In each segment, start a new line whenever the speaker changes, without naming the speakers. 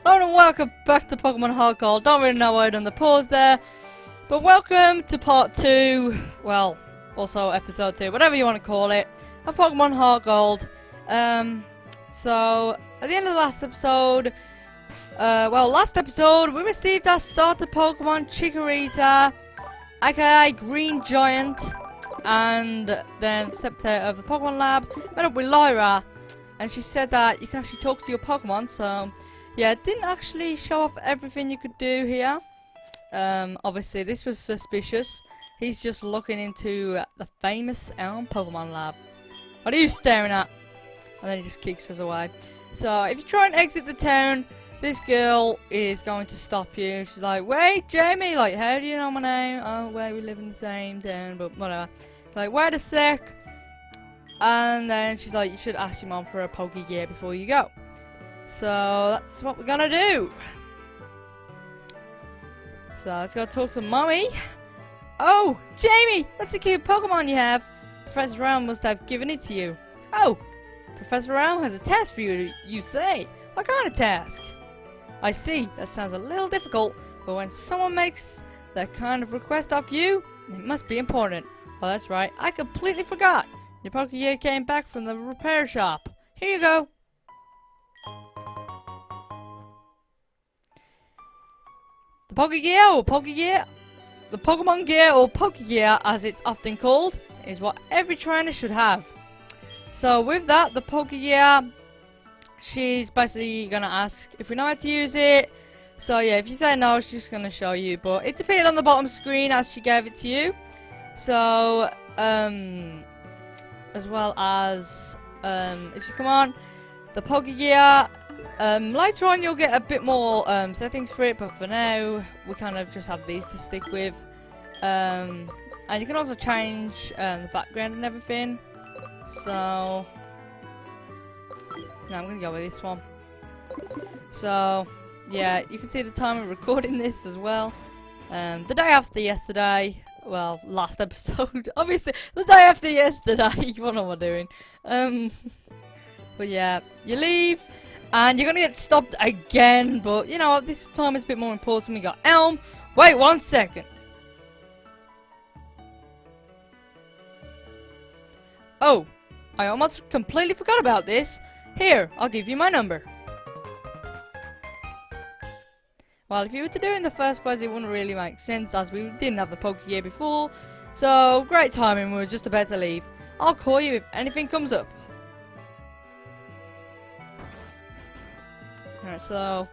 Hello and welcome back to Pokemon Heart Gold. Don't really know why I done the pause there, but welcome to part 2, well, also episode 2, whatever you want to call it, of Pokemon Heart Gold. So, at the end of the last episode, last episode, we received our starter Pokemon Chikorita, aka Green Giant, and then stepped out of the Pokemon Lab, met up with Lyra, and she said that you can actually talk to your Pokemon, so yeah, it didn't actually show off everything you could do here. Obviously this was suspicious. He's just looking into the famous Elm Pokemon Lab. What are you staring at? And then he just kicks us away. So if you try and exit the town, this girl is going to stop you. She's like, wait, Jamie, like, how do you know my name? Oh, well, we live in the same town, but whatever. Like, wait a sec. And then she's like, you should ask your mom for a Pokegear before you go. So that's what we're gonna do. So let's go talk to Mommy. Oh, Jamie, that's a cute Pokemon you have. Professor Brown must have given it to you. Oh, Professor Brown has a task for you, you say. What kind of task? I see, that sounds a little difficult, but when someone makes that kind of request of you, it must be important. Oh, that's right, I completely forgot. Your Pokegear came back from the repair shop. Here you go. The Pokegear or Pokegear, the Pokemon Gear or Pokegear as it's often called, is what every trainer should have. So with that, the Pokegear, she's basically gonna ask if we know how to use it. So yeah, if you say no, she's gonna show you, but it appeared on the bottom screen as she gave it to you. So as well as if you come on the Pokegear, later on you'll get a bit more settings for it, but for now we kind of just have these to stick with. And you can also change the background and everything. So no, I'm gonna go with this one. So yeah, you can see the time of recording this as well. The day after yesterday. Well, last episode, obviously, the day after yesterday, what am I doing? But yeah, you leave, and you're gonna get stopped again, but you know what, this time it's a bit more important. We got Elm. Wait 1 second. Oh, I almost completely forgot about this. Here, I'll give you my number. Well, if you were to do it in the first place, it wouldn't really make sense, as we didn't have the Pokegear before. So, great timing, we were just about to leave. I'll call you if anything comes up. Alright, so,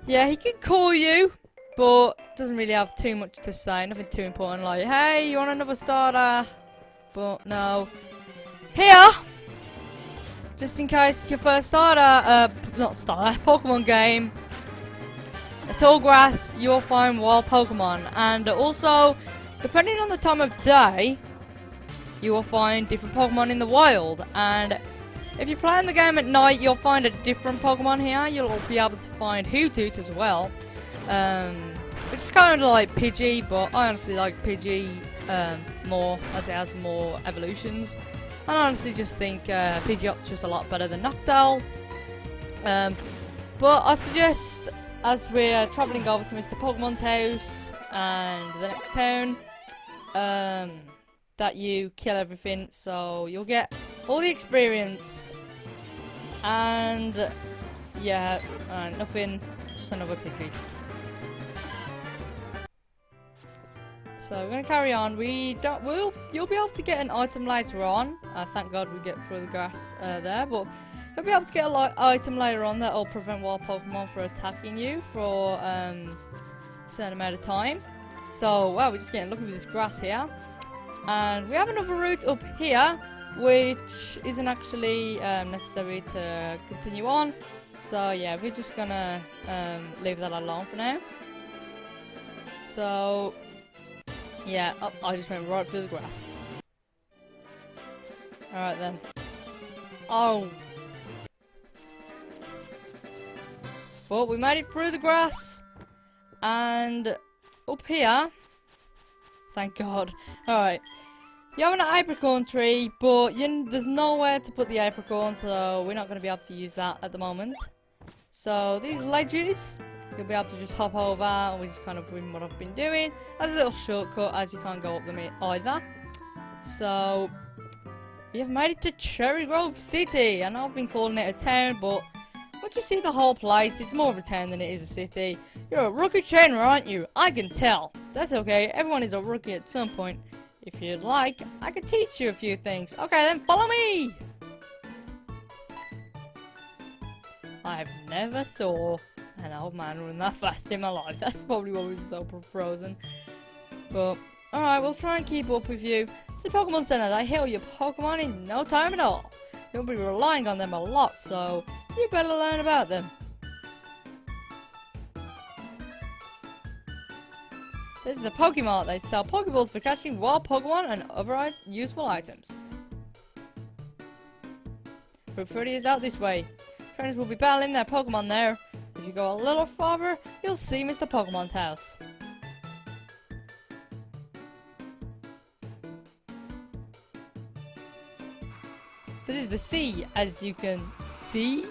yeah, he can call you, but doesn't really have too much to say, nothing too important, like, hey, you want another starter? But, no. Here! Just in case it's your first starter, not starter, Pokemon game. A tall grass, you'll find wild Pokemon, and also, depending on the time of day, you will find different Pokemon in the wild. And if you're playing the game at night, you'll find a different Pokemon here. You'll be able to find Hoothoot as well, which is kind of like Pidgey, but I honestly like Pidgey more, as it has more evolutions. And I honestly just think Pidgeot's just a lot better than Noctowl. But I suggest, as we're travelling over to Mr. Pokemon's house and the next town, that you kill everything, so you'll get all the experience. And yeah, nothing, just another Pidgey. So we're gonna carry on. You'll be able to get an item later on. Thank God we get through the grass there, but you'll be able to get an item later on that will prevent wild Pokemon from attacking you for a certain amount of time. So, wow, we're just getting lucky with this grass here. And we have another route up here, which isn't actually necessary to continue on. So, yeah, we're just gonna leave that alone for now. So, yeah, oh, I just went right through the grass. Alright then. Oh! Well, we made it through the grass, and up here, thank God. Alright, you have an apricorn tree, but there's nowhere to put the apricorn, so we're not going to be able to use that at the moment. So these ledges, you'll be able to just hop over, which is kind of what I've been doing. As a little shortcut, as you can't go up them either. So we have made it to Cherry Grove City. I know I've been calling it a town, but once you see the whole place, it's more of a town than it is a city. You're a rookie trainer, aren't you? I can tell. That's okay, everyone is a rookie at some point. If you'd like, I could teach you a few things. Okay then, follow me! I've never saw an old man run that fast in my life. That's probably why we were so frozen. But, alright, we'll try and keep up with you. It's a Pokemon Center. They heal your Pokemon in no time at all. You'll be relying on them a lot, so you better learn about them. This is a Pokemart. They sell Pokeballs for catching wild Pokemon and other useful items. Route 30 is out this way. Trainers will be battling their Pokemon there. If you go a little farther, you'll see Mr. Pokemon's house. This is the sea, as you can see.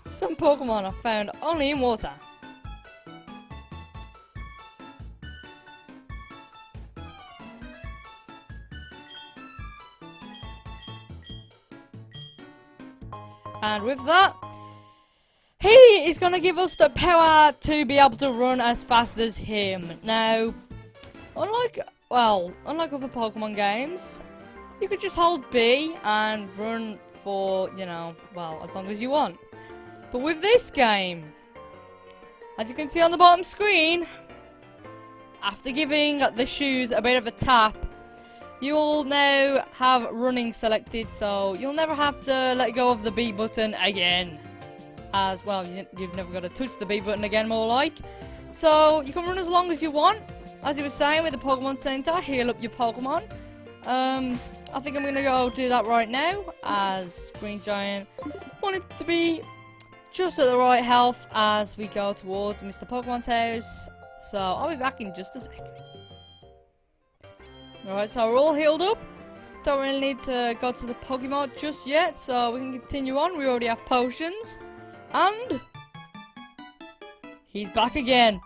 Some Pokemon are found only in water. And with that, he is going to give us the power to be able to run as fast as him. Now, unlike other Pokemon games, you could just hold B and run for, you know, well, as long as you want. But with this game, as you can see on the bottom screen, after giving the shoes a bit of a tap, you'll now have running selected, so you'll never have to let go of the B button again. As well, you've never got to touch the B button again, more like. So you can run as long as you want. As you were saying with the Pokemon Center, heal up your Pokemon. I think I'm gonna go do that right now, as Green Giant wanted to be just at the right health as we go towards Mr. Pokemon's house. So I'll be back in just a sec. Alright, so we're all healed up. Don't really need to go to the Pokemon just yet, so we can continue on. We already have potions. And he's back again.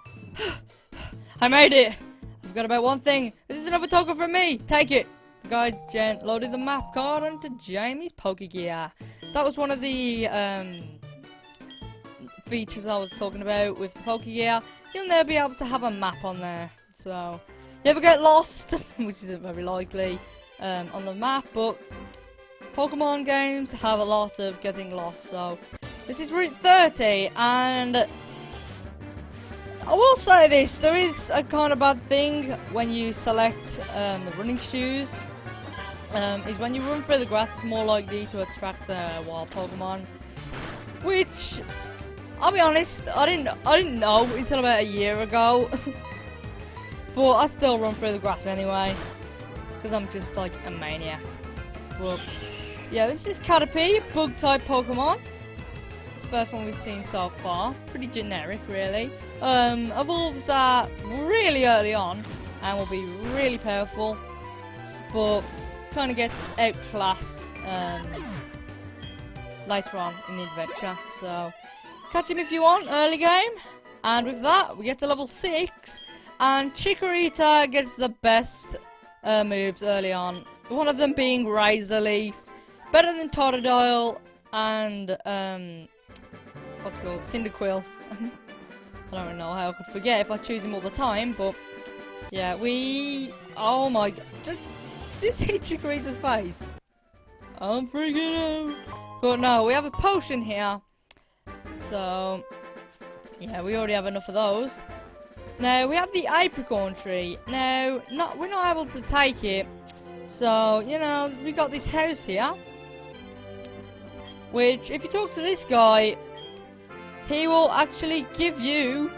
I made it. I forgot about one thing. This is another token from me. Take it. The guy Jen loaded the map card onto Jamie's Pokegear. That was one of the features I was talking about with the Pokegear. You'll never be able to have a map on there. So you ever get lost, which isn't very likely on the map, but Pokemon games have a lot of getting lost. So this is Route 30, and I will say this, there is a kind of bad thing when you select the running shoes, is when you run through the grass, it's more likely to attract wild Pokemon, which, I'll be honest, I didn't know until about a year ago, but I still run through the grass anyway, because I'm just like a maniac. But yeah, this is Caterpie, bug-type Pokemon. First one we've seen so far. Pretty generic, really. Evolves really early on and will be really powerful, but kind of gets outclassed later on in the adventure. So catch him if you want, early game. And with that, we get to level 6, and Chikorita gets the best moves early on. One of them being Razor Leaf, better than Totodile and what's it called? Cyndaquil. I don't really know how I could forget if I choose him all the time, but yeah, oh my god. Did you see Chikorita's face? I'm freaking out. But no, we have a potion here. So yeah, we already have enough of those. Now we have the apricorn tree. Now we're not able to take it. So, you know, we got this house here, which if you talk to this guy, he will actually give you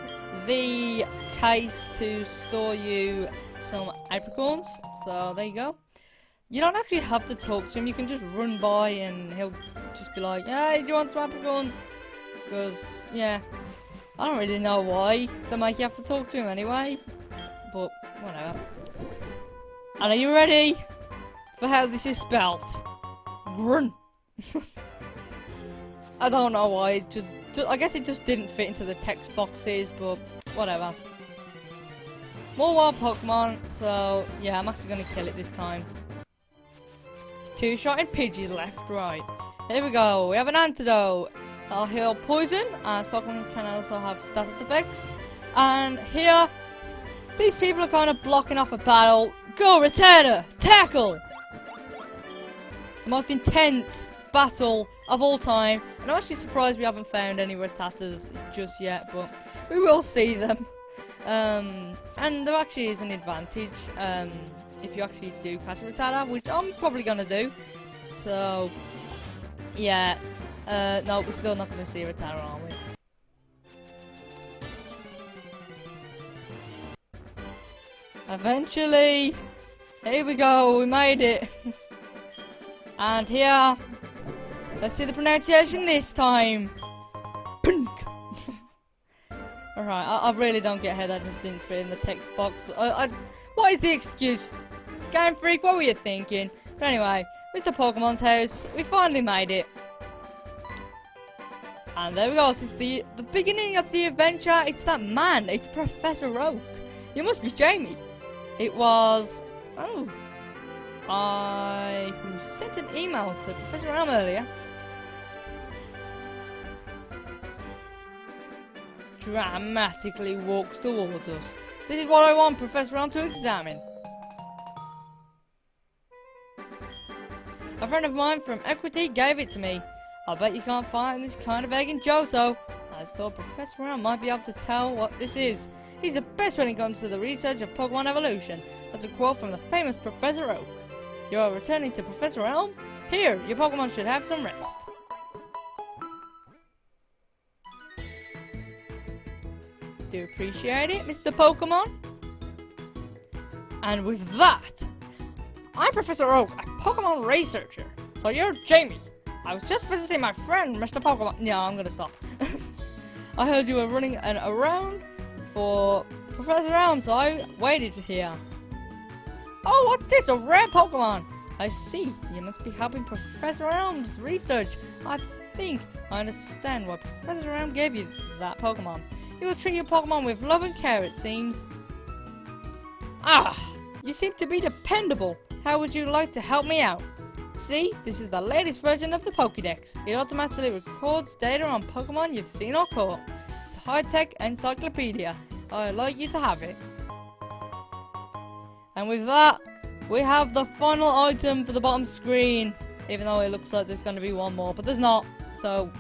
the case to store you some apricorns. So there you go. You don't actually have to talk to him. You can just run by and he'll just be like, "Hey, do you want some apricorns?" Because, yeah, I don't really know why they make you have to talk to him anyway. But whatever. And are you ready for how this is spelt? Grun. I don't know why. I guess it just didn't fit into the text boxes, but whatever. More wild Pokemon, so yeah, I'm actually gonna kill it this time. 2 shotted Pidgeys left, right. Here we go. We have an antidote. That'll heal poison, as Pokemon can also have status effects. And here, these people are kind of blocking off a battle. Go, Rattata! Tackle! The most intense battle of all time. And I'm actually surprised we haven't found any Rattatas just yet, but we will see them. And there actually is an advantage if you actually do catch a Rattata, which I'm probably gonna do. So, yeah. No, we're still not gonna see a Rattata, are we? Eventually! Here we go, we made it! And here, let's see the pronunciation this time! Punk! Alright, I really don't get how that just didn't fit in the text box. What is the excuse? Game Freak, what were you thinking? But anyway, Mr. Pokemon's house, we finally made it. And there we go, since the beginning of the adventure, it's that man, it's Professor Oak. You must be Jamie. It was... oh. who sent an email to Professor Elm earlier. Dramatically walks towards us. This is what I want Professor Elm to examine. A friend of mine from Equity gave it to me. I bet you can't find this kind of egg in Johto. I thought Professor Elm might be able to tell what this is. He's the best when it comes to the research of Pokemon evolution. That's a quote from the famous Professor Oak. You are returning to Professor Elm? Here, your Pokemon should have some rest. Do you appreciate it, Mr. Pokemon? And with that, I'm Professor Oak, a Pokemon researcher. So you're Jamie. I was just visiting my friend, Mr. Pokemon. Yeah, I'm gonna stop. I heard you were running around for Professor Elm, so I waited here. Oh, what's this? A rare Pokemon! I see. You must be helping Professor Elm's research. I think I understand why Professor Elm gave you that Pokemon. He will treat your Pokemon with love and care, it seems. Ah! You seem to be dependable. How would you like to help me out? See, this is the latest version of the Pokédex. It automatically records data on Pokemon you've seen or caught. It's a high-tech encyclopedia. I'd like you to have it. And with that, we have the final item for the bottom screen. Even though it looks like there's going to be one more, but there's not. So,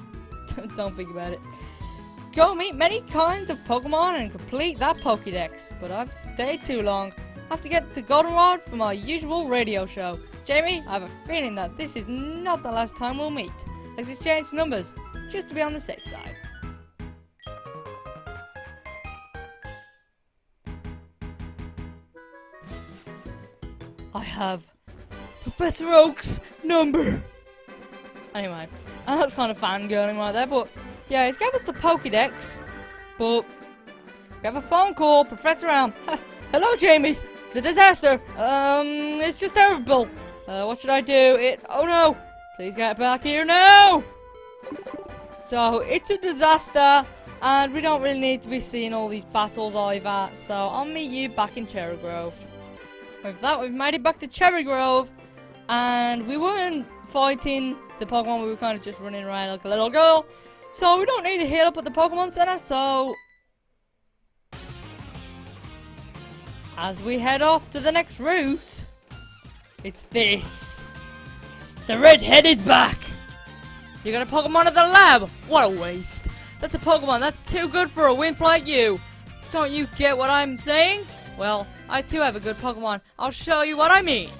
don't think about it. Go meet many kinds of Pokemon and complete that Pokédex. But I've stayed too long. I have to get to Goldenrod for my usual radio show. Jamie, I have a feeling that this is not the last time we'll meet. Let's exchange numbers, just to be on the safe side. I have Professor Oak's number. Anyway, that's kind of fangirling right there, but yeah, he's gave us the Pokédex, but we have a phone call, Professor Elm. Hello, Jamie. It's a disaster. It's just terrible. What should I do? Oh no! Please get back here now! So, it's a disaster, and we don't really need to be seeing all these battles either, so I'll meet you back in Cherry Grove. With that, we've made it back to Cherry Grove, and we weren't fighting the Pokemon, we were kind of just running around like a little girl, so we don't need to heal up at the Pokemon Center, so... as we head off to the next route, it's this. The redhead is back! You got a Pokemon at the lab? What a waste. That's a Pokemon that's too good for a wimp like you. Don't you get what I'm saying? Well, I too have a good Pokemon. I'll show you what I mean.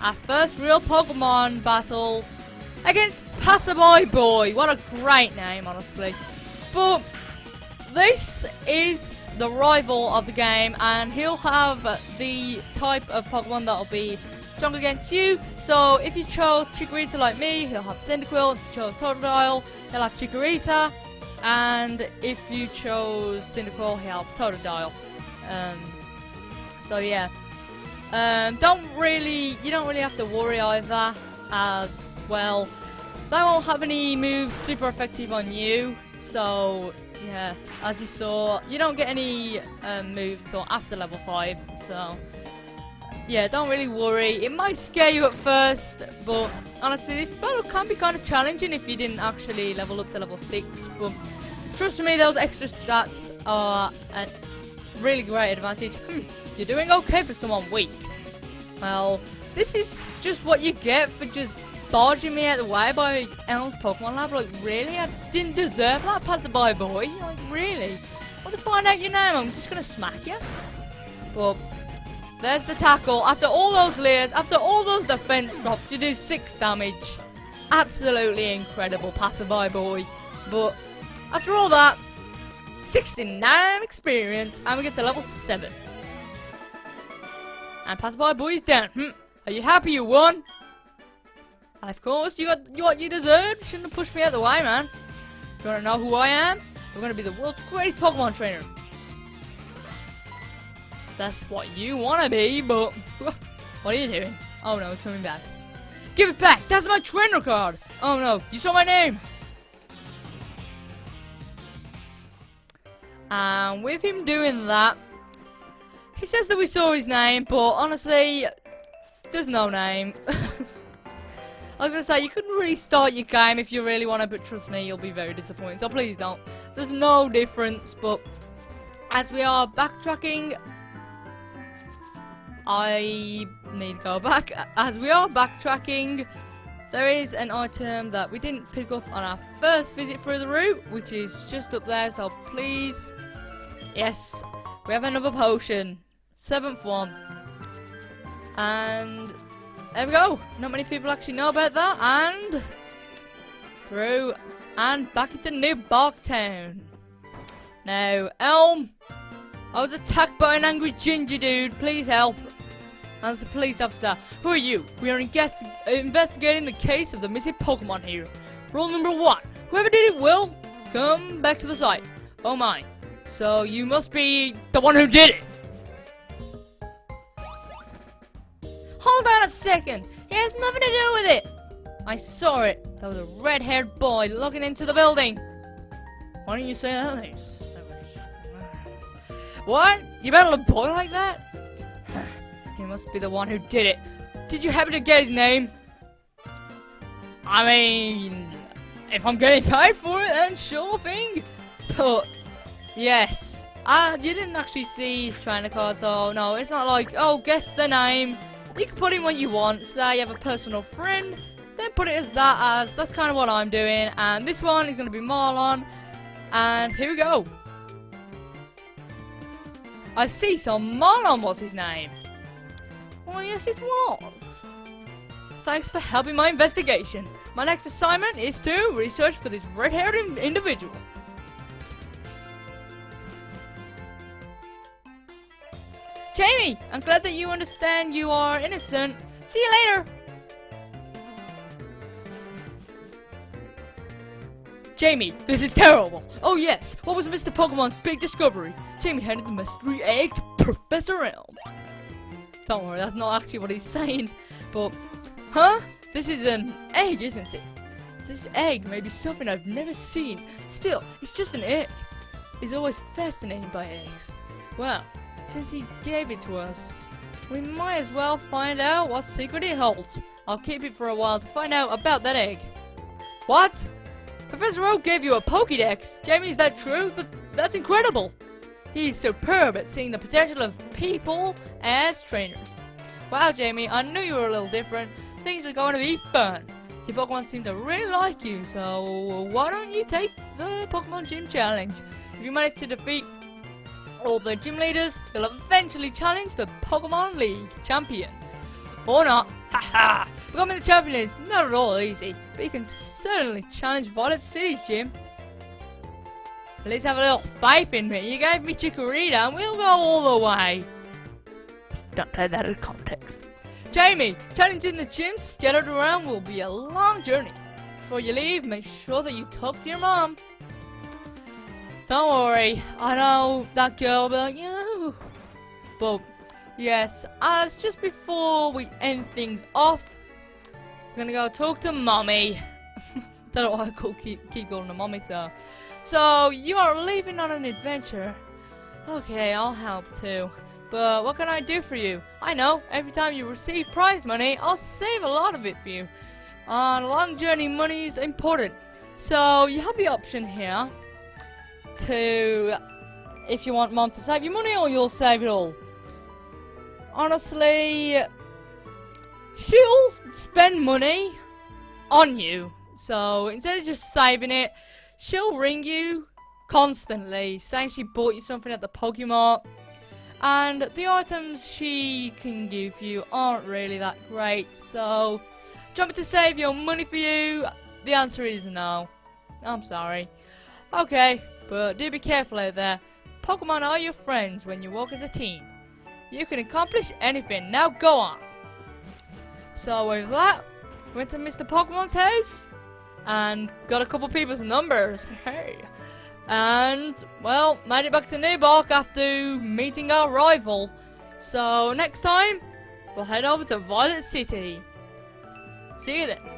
Our first real Pokemon battle against Passerby Boy. What a great name, honestly. But this is the rival of the game, and he'll have the type of Pokemon that'll be strong against you. So if you chose Chikorita like me, he'll have Cyndaquil. If you chose Totodile, he'll have Chikorita. And if you chose Cyndaquil, he'll have Totodile. So yeah. You don't really have to worry either, as well. They won't have any moves super effective on you, so yeah, as you saw, you don't get any moves till after level 5, so yeah, don't really worry. It might scare you at first, but honestly, this battle can be kind of challenging if you didn't actually level up to level 6, but trust me, those extra stats are a really great advantage. You're doing okay for someone weak. Well, this is just what you get for just barging me out of the way by Elm's Pokemon Lab. Like, really? I just didn't deserve that, passerby boy. Like, really? Want to find out your name? I'm just gonna smack you. But there's the tackle. After all those layers, after all those defense drops, you do 6 damage. Absolutely incredible, passerby boy. But after all that, 69 experience, and we get to level 7. And passerby boy is down. Are you happy you won? And of course, you got what you deserved. You shouldn't have pushed me out of the way, man. Do you want to know who I am? I'm going to be the world's greatest Pokemon trainer. That's what you want to be, but what are you doing? Oh no, it's coming back. Give it back! That's my trainer card! Oh no, you saw my name! And with him doing that, he says that we saw his name, but honestly, there's no name. I was gonna say, you could restart your game if you really want to, but trust me, you'll be very disappointed, so please don't. There's no difference, but as we are backtracking, I need to go back. As we are backtracking, there is an item that we didn't pick up on our first visit through the route, which is just up there, so please. Yes, we have another potion. 7th one. And there we go. Not many people actually know about that. And through and back into New Walkthough. Now, Elm, I was attacked by an angry ginger dude. Please help. As a police officer, who are you? We are investigating the case of the missing Pokemon here. Rule number 1. Whoever did it will come back to the site. Oh my. So you must be the one who did it. Hold on a second. It has nothing to do with it. I saw it. There was a red-haired boy looking into the building. Why don't you say that? What? You battled a boy like that? He must be the one who did it. Did you happen to get his name? I mean, if I'm getting paid for it, then sure thing. But yes, you didn't actually see his trainer card, so no, it's not like, oh, guess the name. You can put in what you want. Say you have a personal friend, then put it as that, as that's kind of what I'm doing. And this one is going to be Marlon. And here we go. I see, so Marlon was his name. Oh yes, it was. Thanks for helping my investigation. My next assignment is to research for this red-haired individual. Jamie, I'm glad that you understand you are innocent. See you later. Jamie, this is terrible. Oh yes, what was Mr. Pokemon's big discovery? Jamie handed the mystery egg to Professor Elm. Don't worry, that's not actually what he's saying. But, huh? This is an egg, isn't it? This egg may be something I've never seen. Still, it's just an egg. He's always fascinated by eggs. Well, since he gave it to us, we might as well find out what secret it holds. I'll keep it for a while to find out about that egg. What? Professor Oak gave you a Pokédex? Jamie, is that true? That's incredible. He's superb at seeing the potential of people as trainers. Wow, Jamie, I knew you were a little different. Things are going to be fun. Your Pokemon seem to really like you, so why don't you take the Pokemon Gym Challenge? If you manage to defeat all the gym leaders, you'll eventually challenge the Pokemon League champion. Or not. Haha! Becoming the champion is not at all easy, but you can certainly challenge Violet City's gym. At least have a little faith in me. You gave me Chikorita and we'll go all the way. Don't take that out of context. Jamie, challenging the gym scattered around will be a long journey. Before you leave, make sure that you talk to your mom. Don't worry, I know that girl will be like, yeah. But Yes, as just before we end things off, we're gonna go talk to Mommy. Don't know why I keep calling her Mommy, so. So, you are leaving on an adventure. Okay, I'll help too. But what can I do for you? I know, every time you receive prize money, I'll save a lot of it for you. On a long journey, money is important. So, you have the option here to, if you want Mom to save your money or you'll save it all. Honestly, she'll spend money on you. So, instead of just saving it, she'll ring you constantly, saying she bought you something at the Pokemon. And the items she can give you aren't really that great. So, do you want me to save your money for you? The answer is no. I'm sorry. Okay, but do be careful out there. Pokemon are your friends when you walk as a team. You can accomplish anything. Now go on. So with that, went to Mr. Pokemon's house and got a couple people's numbers. Hey. And, well, made it back to New Bark after meeting our rival. So next time, we'll head over to Violet City. See you then.